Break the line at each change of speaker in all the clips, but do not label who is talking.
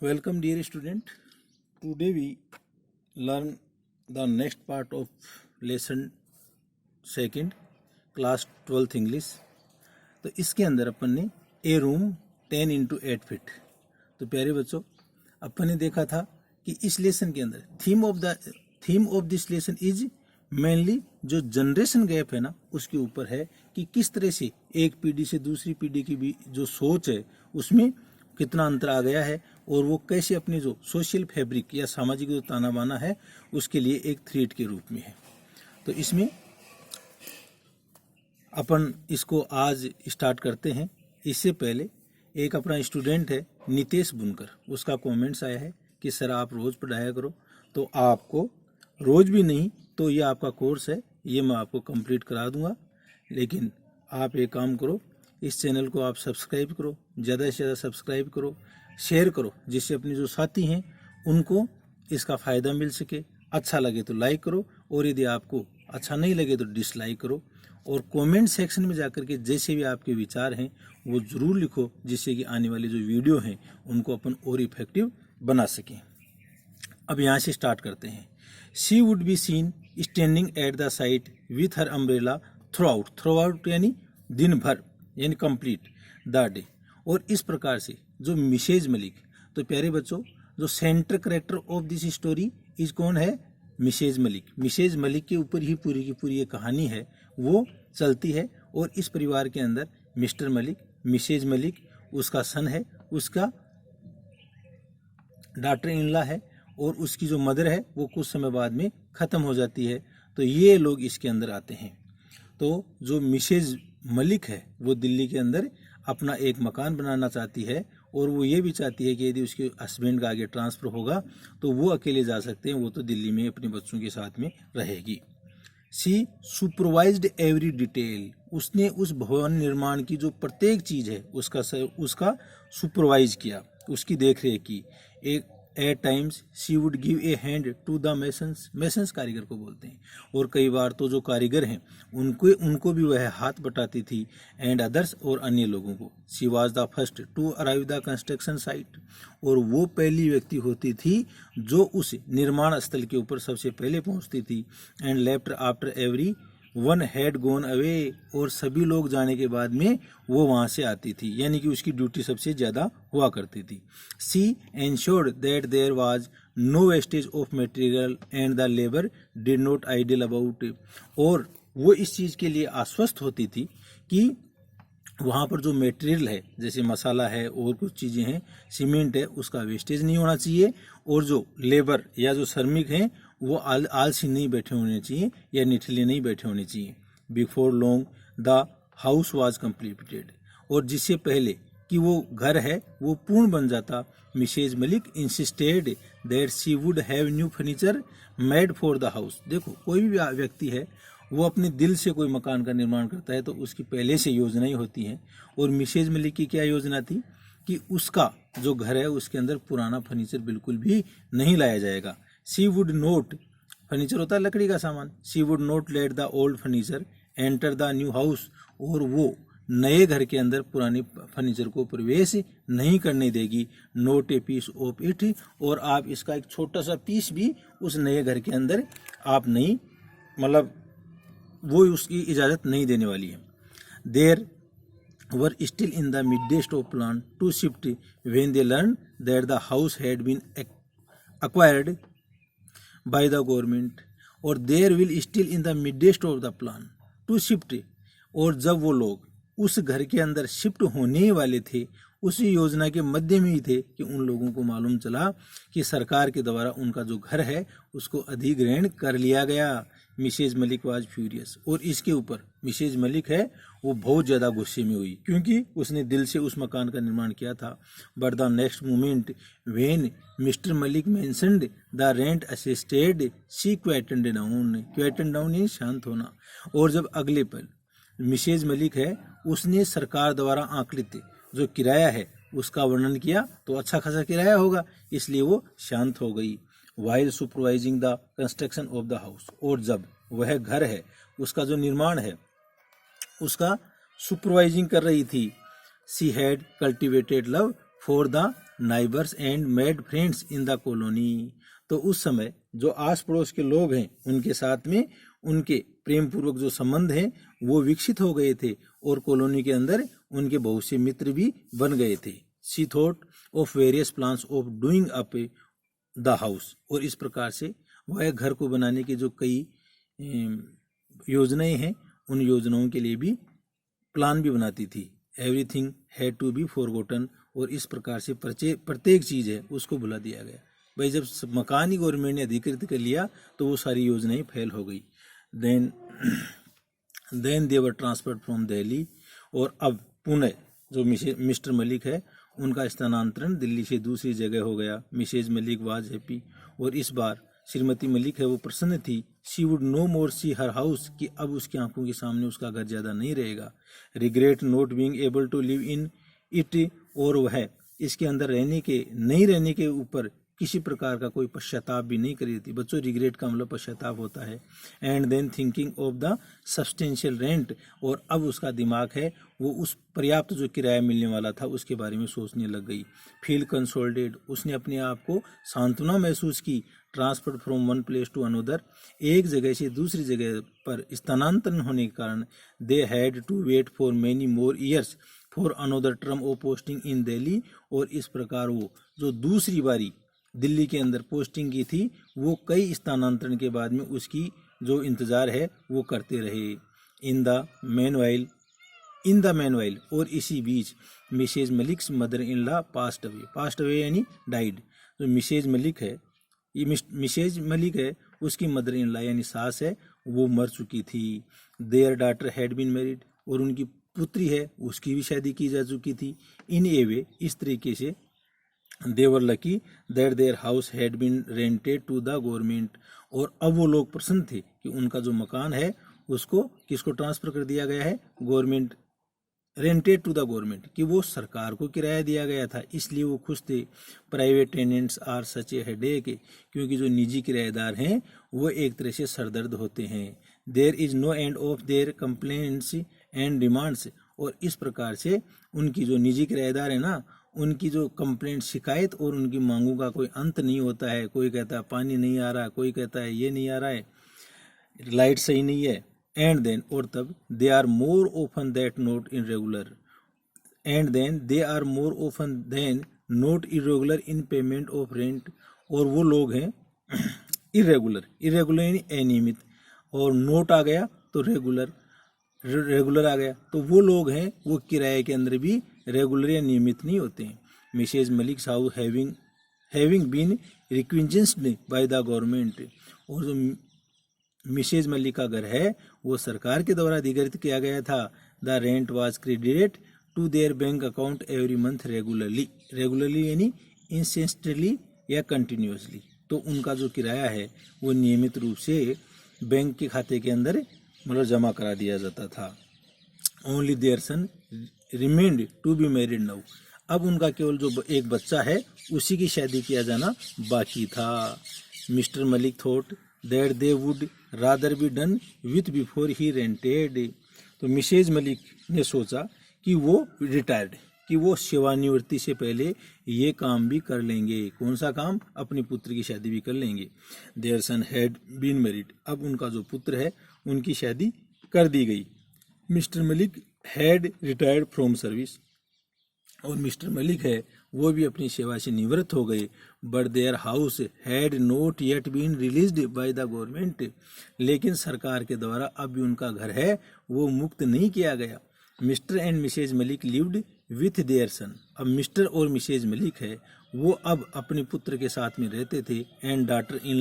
Welcome dear student. Today we learn the next part of lesson second class 12th English. तो इसके अंदर अपन ने ए room 10 into 8 feet. तो प्यारे बच्चों, अपन ने देखा था कि इस लेसन के अंदर theme of this lesson is mainly जो जनरेशन गैप है ना उसके ऊपर है कि किस तरह से एक पीढ़ी से दूसरी पीढ़ी की भी जो सोच है उसमें कितना अंतर आ गया है और वो कैसे अपनी जो सोशल फैब्रिक या सामाजिक जो ताना बाना है उसके लिए एक थ्रेड के रूप में है। तो इसमें अपन इसको आज स्टार्ट करते हैं। इससे पहले एक अपना स्टूडेंट है नितेश बुनकर, उसका कमेंट्स आया है कि सर आप रोज़ पढ़ाया करो। तो आपको रोज़ भी नहीं तो ये आपका कोर्स है, ये मैं आपको कंप्लीट करा दूंगा। लेकिन आप एक काम करो, इस चैनल को आप सब्सक्राइब करो, ज़्यादा से ज़्यादा सब्सक्राइब करो, शेयर करो, जिससे अपने जो साथी हैं उनको इसका फ़ायदा मिल सके। अच्छा लगे तो लाइक करो और यदि आपको अच्छा नहीं लगे तो डिसलाइक करो। और कमेंट सेक्शन में जाकर के जैसे भी आपके विचार हैं वो ज़रूर लिखो, जिससे कि आने वाली जो वीडियो हैं उनको अपन और इफेक्टिव बना सकें। अब यहाँ से स्टार्ट करते हैं। She would be seen standing at the site with her umbrella through out यानी दिन भर यानी कंप्लीट द डे। और इस प्रकार से जो मिसेज मलिक, तो प्यारे बच्चों जो centre character of this story is कौन है? मिसेज मलिक। मिसेज मलिक के ऊपर ही पूरी की पूरी ये कहानी है वो चलती है। और इस परिवार के अंदर मिस्टर मलिक, मिसेज मलिक, उसका सन है, उसका डॉटर इनला है और उसकी जो मदर है वो कुछ समय बाद में ख़त्म हो जाती है। तो ये लोग इसके अंदर आते हैं। तो जो मिसेज मलिक है वो दिल्ली के अंदर अपना एक मकान बनाना चाहती है और वो ये भी चाहती है कि यदि उसके हस्बैंड का आगे ट्रांसफ़र होगा तो वो अकेले जा सकते हैं, वो तो दिल्ली में अपने बच्चों के साथ में रहेगी। सी सुपरवाइज्ड एवरी डिटेल, उसने उस भवन निर्माण की जो प्रत्येक चीज़ है उसका सुपरवाइज किया, उसकी देख रेख की। एक at times she would give a hand to the masons कारीगर को बोलते हैं। और कई बार तो जो कारीगर हैं उनको भी वह हाथ बटाती थी। एंड अदर्स, और अन्य लोगों को। She was the first to arrive the construction site, और वो पहली व्यक्ति होती थी जो उस निर्माण स्थल के ऊपर सबसे पहले पहुंचती थी। And left after everyone had gone away, और सभी लोग जाने के बाद में वो वहाँ से आती थी, यानी कि उसकी ड्यूटी सबसे ज़्यादा हुआ करती थी। She ensured that there was no wastage of material and the labour did not idle about, और वो इस चीज़ के लिए आश्वस्त होती थी कि वहाँ पर जो मटेरियल है जैसे मसाला है और कुछ चीज़ें हैं, सीमेंट है, उसका वेस्टेज नहीं होना चाहिए। और जो लेबर या जो श्रमिक हैं वो आलसी नहीं बैठे होने चाहिए या निठले नहीं बैठे होने चाहिए। Before long the house was completed, और जिससे पहले कि वो घर है वो पूर्ण बन जाता, Mrs Malik insisted that she would have new furniture made for the house. देखो कोई भी व्यक्ति है वो अपने दिल से कोई मकान का निर्माण करता है तो उसकी पहले से योजनाएं होती हैं। और मिसेज मलिक की क्या योजना थी कि उसका जो घर है उसके अंदर पुराना फर्नीचर बिल्कुल भी नहीं लाया जाएगा। शी वुड नोट, फर्नीचर होता है लकड़ी का सामान, she would note let the old furniture enter the new house, और वो नए घर के अंदर पुराने फर्नीचर को प्रवेश नहीं करने देगी। Not a piece of it, और आप इसका एक छोटा सा पीस भी उस नए घर के अंदर आप नहीं, मतलब वो उसकी इजाज़त नहीं देने वाली है। There were still in the midst of plan to shift when they learn that the house had been acquired by the government, और there will still in the midst of the plan to shift, और जब वो लोग उस घर के अंदर shift होने वाले थे उसी योजना के मध्य में ही थे कि उन लोगों को मालूम चला कि सरकार के द्वारा उनका जो घर है उसको अधिग्रहण कर लिया गया। मिसेज मलिक वाज फ्यूरियस, और इसके ऊपर मिसेज मलिक है वो बहुत ज़्यादा गुस्से में हुई क्योंकि उसने दिल से उस मकान का निर्माण किया था। But the next moment when Mr Malik mentioned the rent assisted she quietened down यानी शांत होना। और जब अगले पल मिसेज मलिक है उसने सरकार द्वारा आंकलित जो किराया है उसका वर्णन किया तो अच्छा खासा किराया होगा, इसलिए वो शांत हो गई। While supervising the construction of the house, और जब वह घर है उसका जो निर्माण है उसका सुपरवाइजिंग कर रही थी। She had cultivated love for the neighbours and made friends in the colony. तो उस समय जो आस पड़ोस के लोग हैं उनके साथ में उनके प्रेम पूर्वक जो संबंध हैं वो विकसित हो गए थे और कॉलोनी के अंदर उनके बहुत से मित्र भी बन गए थे। She thought of various plans of doing up the house, और इस प्रकार से वह घर को बनाने की जो कई योजनाएं हैं उन योजनाओं के लिए भी प्लान भी बनाती थी। Everything had to be forgotten, और इस प्रकार से प्रत्येक चीज है उसको भुला दिया गया। भाई जब मकान ही गवर्नमेंट ने अधिकृत कर लिया तो वो सारी योजनाएं फेल हो गई। Then they were transferred from Delhi, और अब पुणे जो मिस्टर मलिक है उनका स्थानांतरण दिल्ली से दूसरी जगह हो गया। मिसेज मलिक वाज हैप्पी, और इस बार श्रीमती मलिक है वो प्रसन्न थी। She would no more see her house, कि अब उसकी आंखों के सामने उसका घर ज्यादा नहीं रहेगा। Regret not being able to live in it, और वह इसके अंदर नहीं रहने के ऊपर किसी प्रकार का कोई पश्चाताप भी नहीं करी थी। बच्चों रिग्रेट का मतलब पश्चाताप होता है। And than thinking of the substantial rent, और अब उसका दिमाग है वो उस पर्याप्त जो किराया मिलने वाला था उसके बारे में सोचने लग गई। फील कंसोल्टेड, उसने अपने आप को सांत्वना महसूस की। Transfer from one place to another, एक जगह से दूसरी जगह पर स्थानांतरण होने के कारण they had to wait for many more years for another term of posting in Delhi, और इस प्रकार वो जो दूसरी बारी दिल्ली के अंदर पोस्टिंग की थी वो कई स्थानांतरण के बाद में उसकी जो इंतजार है वो करते रहे। इन द मैनवाइल, और इसी बीच Mrs Malik's mother in law passed away यानी डाइड। जो मिसेज मलिक है, ये मिसेज मलिक है उसकी मदर इन लॉ यानी सास है वो मर चुकी थी। Their daughter had been married, और उनकी पुत्री है उसकी भी शादी की जा चुकी थी। इन ए वे, इस तरीके से they were lucky that their house had been rented to the government, और अब वो लोग प्रसन्न थे कि उनका जो मकान है उसको किसको ट्रांसफर कर दिया गया है, government, rented to the government, कि वो सरकार को किराया दिया गया था, इसलिए वो खुश थे। Private tenants are such a headache, क्योंकि जो निजी किराएदार हैं वो एक तरह से सरदर्द होते हैं। There is no end of their complaints and demands, और इस प्रकार से उनकी जो निजी किराएदार है ना उनकी जो कंप्लेंट, शिकायत और उनकी मांगों का कोई अंत नहीं होता है। कोई कहता है पानी नहीं आ रहा, कोई कहता है ये नहीं आ रहा है, लाइट सही नहीं है। एंड देन, और तब they are more often that not irregular, and then they are more often than not irregular in payment of rent, और वो लोग हैं इरेगुलर यानी अनियमित, और नोट आ गया तो रेगुलर आ गया, तो वो लोग हैं वो किराए के अंदर भी रेगुलर या नियमित नहीं होते हैं। Mrs Malik's house having been requisitioned by the government, और जो मिसेज मलिक का घर है वो सरकार के द्वारा अधिकृत किया गया था। The rent was credited to their bank account every month regularly यानी इंसेंटली या कंटिन्यूसली, तो उनका जो किराया है वो नियमित रूप से बैंक के खाते के अंदर मतलब जमा करा दिया जाता था। Only their son remained to be married now, अब उनका केवल जो एक बच्चा है उसी की शादी किया जाना बाकी था। Mister Malik thought that they would rather be done with before he rented, तो मिसेज मलिक ने सोचा कि वो रिटायर्ड, कि वो सेवानिवृत्ति से पहले ये काम भी कर लेंगे। कौन सा काम? अपनी पुत्र की शादी भी कर लेंगे। Their son had been married, अब उनका जो पुत्र है उनकी शादी कर दी गई। Mr Malik had retired from service, और मिस्टर मलिक है वो भी अपनी सेवा से निवृत्त हो गए। But their house had not yet been released by the government, लेकिन सरकार के द्वारा अब भी उनका घर है वो मुक्त नहीं किया गया। Mr and Mrs Malik lived with their son, अब मिस्टर और मिसेज मलिक है वो अब अपने पुत्र के साथ में रहते थे। एंड डॉटर इन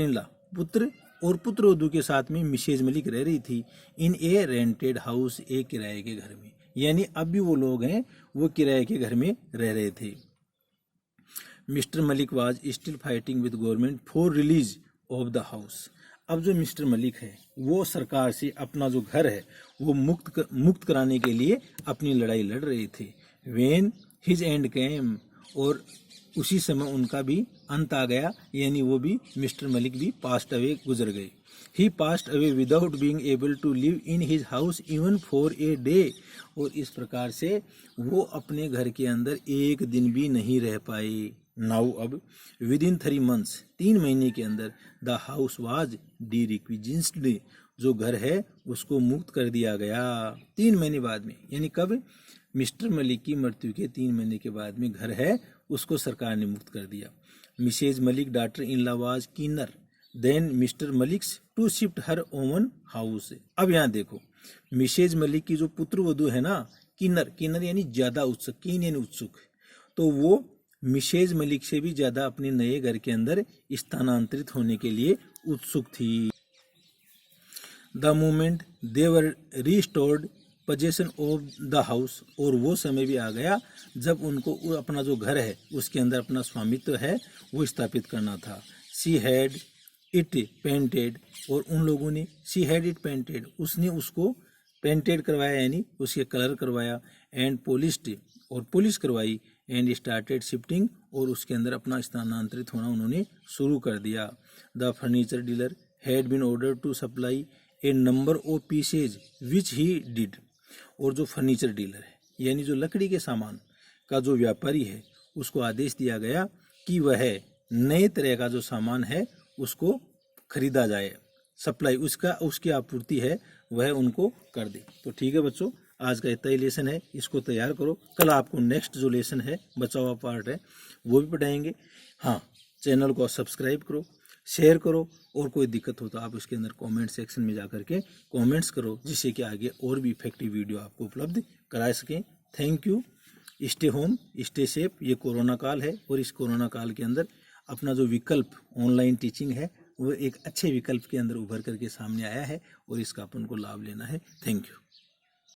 लॉ पुत्र और पुत्रवधू के साथ में मिसेज मलिक रह रही थी। इन ए रेंटेड हाउस, एक किराए के घर में, यानी अब भी वो लोग हैं वो किराए के घर में रह रहे थे। Mister Malik was still fighting with government for release of the house, अब जो मिस्टर मलिक है वो सरकार से अपना जो घर है वो मुक्त कराने के लिए अपनी लड़ाई लड़ रहे थे। वेन हिज एंड केम, और उसी समय उनका भी अंत आ गया, यानी वो भी मिस्टर मलिक भी पास्ट अवे गुजर गए। He passed away without being able to live in his house even for a day. और इस प्रकार से वो अपने घर के अंदर एक दिन भी नहीं रह पाए। नाउ अब विद इन 3 months 3 महीने के अंदर द हाउस वाज डी रिक्विजिशन्ड, जो घर है उसको मुक्त कर दिया गया 3 महीने बाद में। यानी कब? मिस्टर मलिक की मृत्यु के 3 महीने के बाद में घर है उसको सरकार ने मुक्त कर दिया। Mrs Malik daughter in law was keener than Mr Malik's to shift her own house. अब यहाँ देखो, मिसेज मलिक की जो पुत्र वधू है ना, किन्नर यानी ज्यादा उत्सुक, कीन यानी उत्सुक, तो वो मिसेज मलिक से भी ज्यादा अपने नए घर के अंदर स्थानांतरित होने के लिए उत्सुक थी। The moment they were restored possession of the house, और वो समय भी आ गया जब उनको अपना जो घर है उसके अंदर अपना स्वामित्व है वो स्थापित करना था। शी हैड इट पेंटेड, और उन लोगों ने शी हैड इट पेंटेड, उसने उसको पेंटेड करवाया यानी उसके कलर करवाया, एंड पॉलिश्ड, और पॉलिश करवाई, एंड स्टार्टेड शिफ्टिंग, और उसके अंदर अपना स्थानांतरित होना उन्होंने शुरू कर दिया। The furniture dealer had been order to supply a number of pieces which he did, और जो फर्नीचर डीलर है यानी जो लकड़ी के सामान का जो व्यापारी है उसको आदेश दिया गया कि वह नए तरह का जो सामान है उसको खरीदा जाए, सप्लाई उसकी आपूर्ति है वह उनको कर दे। तो ठीक है बच्चों, आज का इतना ही लेसन है, इसको तैयार करो। कल आपको नेक्स्ट जो लेसन है बचा हुआ पार्ट है वो भी पढ़ाएंगे। हाँ, चैनल को सब्सक्राइब करो, शेयर करो, और कोई दिक्कत हो तो आप उसके अंदर कमेंट सेक्शन में जा करके कमेंट्स करो, जिससे कि आगे और भी इफेक्टिव वीडियो आपको उपलब्ध करा सकें। Thank you. Stay home, stay safe. ये कोरोना काल है और इस कोरोना काल के अंदर अपना जो विकल्प ऑनलाइन टीचिंग है वो एक अच्छे विकल्प के अंदर उभर करके सामने आया है और इसका अपन को लाभ लेना है। Thank you.